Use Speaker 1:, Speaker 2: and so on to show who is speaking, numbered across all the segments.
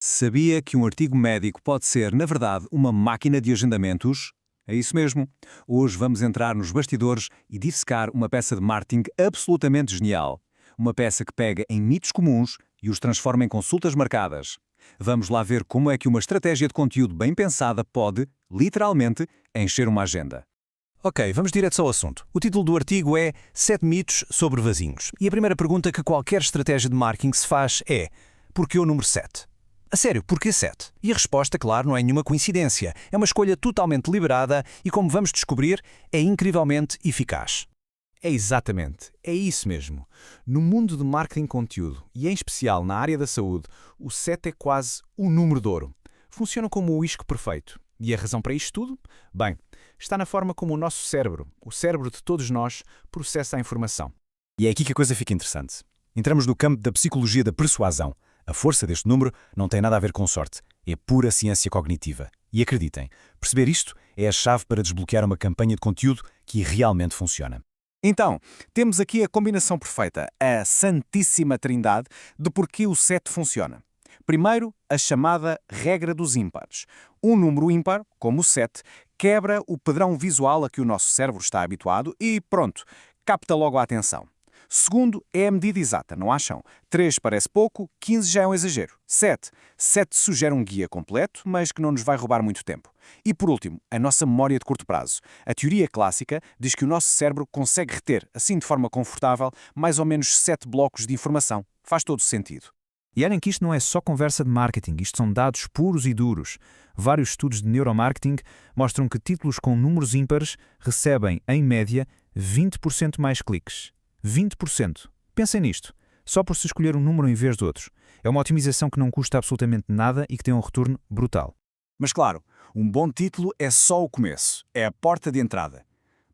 Speaker 1: Sabia que um artigo médico pode ser, na verdade, uma máquina de agendamentos? É isso mesmo. Hoje vamos entrar nos bastidores e dissecar uma peça de marketing absolutamente genial. Uma peça que pega em mitos comuns e os transforma em consultas marcadas. Vamos lá ver como é que uma estratégia de conteúdo bem pensada pode, literalmente, encher uma agenda.
Speaker 2: Ok, vamos direto ao assunto. O título do artigo é 7 mitos sobre vasinhos. E a primeira pergunta que qualquer estratégia de marketing se faz é: porquê o número 7? A sério, porquê 7? E a resposta, claro, não é nenhuma coincidência. É uma escolha totalmente deliberada e, como vamos descobrir, é incrivelmente eficaz.
Speaker 3: É exatamente, é isso mesmo. No mundo de marketing conteúdo, e em especial na área da saúde, o 7 é quase o número de ouro. Funciona como o isco perfeito. E a razão para isto tudo? Bem, está na forma como o cérebro de todos nós, processa a informação.
Speaker 2: E é aqui que a coisa fica interessante. Entramos no campo da psicologia da persuasão. A força deste número não tem nada a ver com sorte. É pura ciência cognitiva. E acreditem, perceber isto é a chave para desbloquear uma campanha de conteúdo que realmente funciona.
Speaker 4: Então, temos aqui a combinação perfeita, a santíssima trindade, de porquê o 7 funciona. Primeiro, a chamada regra dos ímpares. Um número ímpar, como o 7, quebra o padrão visual a que o nosso cérebro está habituado e, pronto, capta logo a atenção. Segundo, é a medida exata, não acham? 3 parece pouco, 15 já é um exagero. 7 sugere um guia completo, mas que não nos vai roubar muito tempo. E por último, a nossa memória de curto prazo. A teoria clássica diz que o nosso cérebro consegue reter, assim de forma confortável, mais ou menos 7 blocos de informação. Faz todo sentido.
Speaker 3: E olhem que isto não é só conversa de marketing, isto são dados puros e duros. Vários estudos de neuromarketing mostram que títulos com números ímpares recebem, em média, 20% mais cliques. 20%. Pensem nisto. Só por se escolher um número em vez de outros. É uma otimização que não custa absolutamente nada e que tem um retorno brutal.
Speaker 4: Mas claro, um bom título é só o começo, é a porta de entrada.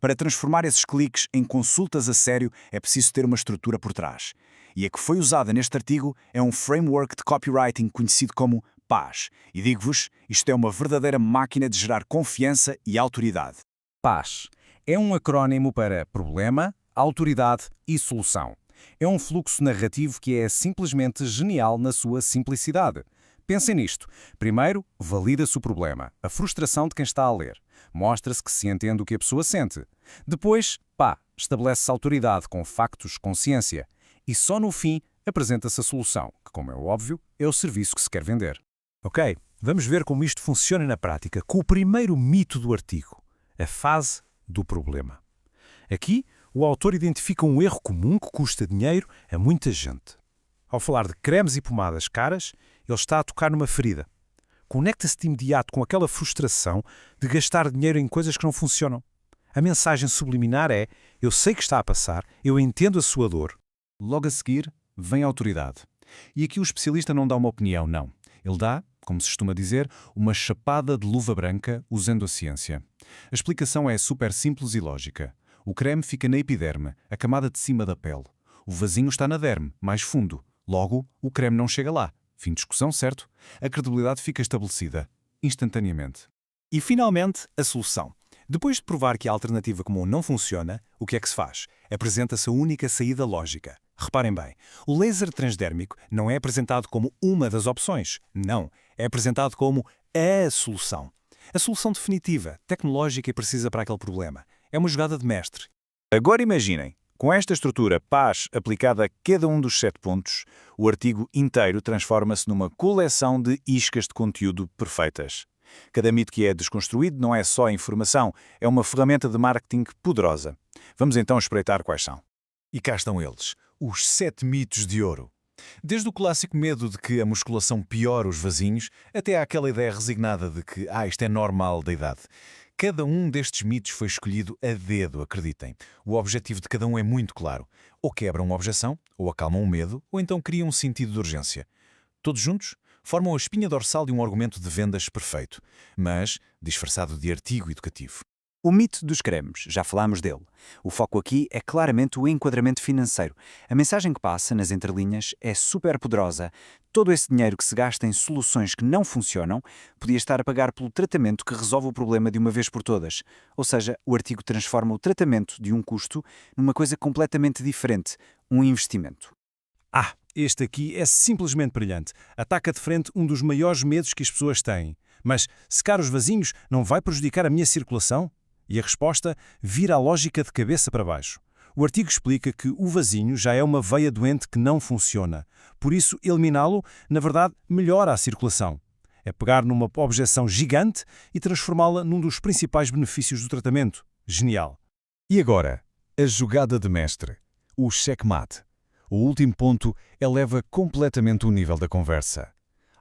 Speaker 4: Para transformar esses cliques em consultas a sério, é preciso ter uma estrutura por trás. E a que foi usada neste artigo é um framework de copywriting conhecido como PAS. E digo-vos, isto é uma verdadeira máquina de gerar confiança e autoridade.
Speaker 5: PAS é um acrónimo para Problema, Autoridade e Solução. É um fluxo narrativo que é simplesmente genial na sua simplicidade. Pensem nisto. Primeiro, valida-se o problema, a frustração de quem está a ler. Mostra-se que se entende o que a pessoa sente. Depois, estabelece-se autoridade com factos, com ciência. E só no fim, apresenta-se a solução, que, como é óbvio, é o serviço que se quer vender.
Speaker 2: Ok, vamos ver como isto funciona na prática com o primeiro mito do artigo, a fase do problema. Aqui, o autor identifica um erro comum que custa dinheiro a muita gente. Ao falar de cremes e pomadas caras, ele está a tocar numa ferida. Conecta-se de imediato com aquela frustração de gastar dinheiro em coisas que não funcionam. A mensagem subliminar é: eu sei que está a passar, eu entendo a sua dor.
Speaker 4: Logo a seguir, vem a autoridade. E aqui o especialista não dá uma opinião, não. Ele dá, como se costuma dizer, uma chapada de luva branca usando a ciência. A explicação é super simples e lógica. O creme fica na epiderme, a camada de cima da pele. O vasinho está na derme, mais fundo. Logo, o creme não chega lá. Fim de discussão, certo? A credibilidade fica estabelecida, instantaneamente. E, finalmente, a solução. Depois de provar que a alternativa comum não funciona, o que é que se faz? Apresenta-se a única saída lógica. Reparem bem, o laser transdérmico não é apresentado como uma das opções. Não, é apresentado como a solução. A solução definitiva, tecnológica e precisa para aquele problema. É uma jogada de mestre. Agora imaginem, com esta estrutura PAS aplicada a cada um dos 7 pontos, o artigo inteiro transforma-se numa coleção de iscas de conteúdo perfeitas. Cada mito que é desconstruído não é só informação, é uma ferramenta de marketing poderosa. Vamos então espreitar quais são.
Speaker 3: E cá estão eles, os 7 mitos de ouro. Desde o clássico medo de que a musculação piora os vasinhos, até àquela ideia resignada de que isto é normal da idade. Cada um destes mitos foi escolhido a dedo, acreditem. O objetivo de cada um é muito claro. Ou quebram uma objeção, ou acalmam o medo, ou então criam um sentido de urgência. Todos juntos formam a espinha dorsal de um argumento de vendas perfeito, mas disfarçado de artigo educativo.
Speaker 1: O mito dos cremes, já falámos dele. O foco aqui é claramente o enquadramento financeiro. A mensagem que passa nas entrelinhas é super poderosa. Todo esse dinheiro que se gasta em soluções que não funcionam podia estar a pagar pelo tratamento que resolve o problema de uma vez por todas. Ou seja, o artigo transforma o tratamento de um custo numa coisa completamente diferente, um investimento.
Speaker 2: Este aqui é simplesmente brilhante. Ataca de frente um dos maiores medos que as pessoas têm. Mas secar os vasinhos não vai prejudicar a minha circulação? E a resposta vira a lógica de cabeça para baixo. O artigo explica que o vasinho já é uma veia doente que não funciona. Por isso, eliminá-lo, na verdade, melhora a circulação. É pegar numa objeção gigante e transformá-la num dos principais benefícios do tratamento. Genial.
Speaker 4: E agora, a jogada de mestre, o checkmate. O último ponto eleva completamente o nível da conversa.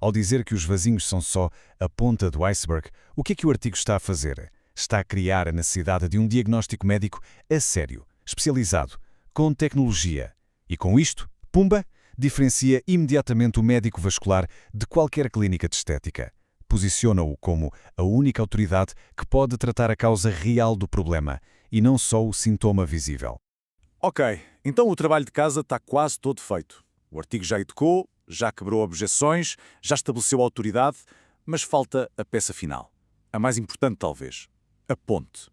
Speaker 4: Ao dizer que os vasinhos são só a ponta do iceberg, o que é que o artigo está a fazer? Está a criar a necessidade de um diagnóstico médico a sério, especializado, com tecnologia. E com isto, pumba, diferencia imediatamente o médico vascular de qualquer clínica de estética. Posiciona-o como a única autoridade que pode tratar a causa real do problema e não só o sintoma visível.
Speaker 6: Ok, então o trabalho de casa está quase todo feito. O artigo já educou, já quebrou objeções, já estabeleceu autoridade, mas falta a peça final. A mais importante, talvez. A ponte.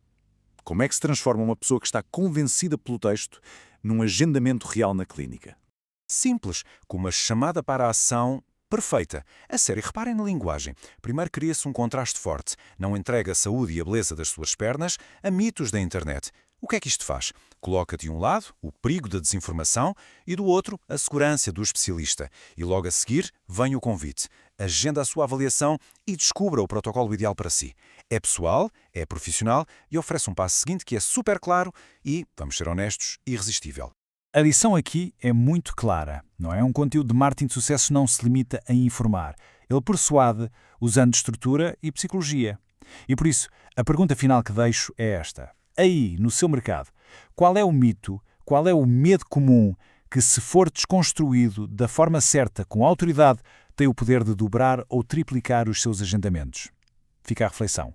Speaker 6: Como é que se transforma uma pessoa que está convencida pelo texto num agendamento real na clínica?
Speaker 7: Simples, com uma chamada para a ação perfeita. A sério, reparem na linguagem. Primeiro cria-se um contraste forte. Não entrega a saúde e a beleza das suas pernas a mitos da internet. O que é que isto faz? Coloca de um lado o perigo da desinformação e do outro a segurança do especialista. E logo a seguir vem o convite. Agenda a sua avaliação e descubra o protocolo ideal para si. É pessoal, é profissional e oferece um passo seguinte que é super claro e, vamos ser honestos, irresistível.
Speaker 5: A lição aqui é muito clara, não é? Um conteúdo de marketing de sucesso não se limita a informar. Ele persuade usando estrutura e psicologia. E por isso, a pergunta final que deixo é esta. Aí, no seu mercado, qual é o mito, qual é o medo comum que, se for desconstruído da forma certa, com autoridade, tem o poder de dobrar ou triplicar os seus agendamentos? Fica a reflexão.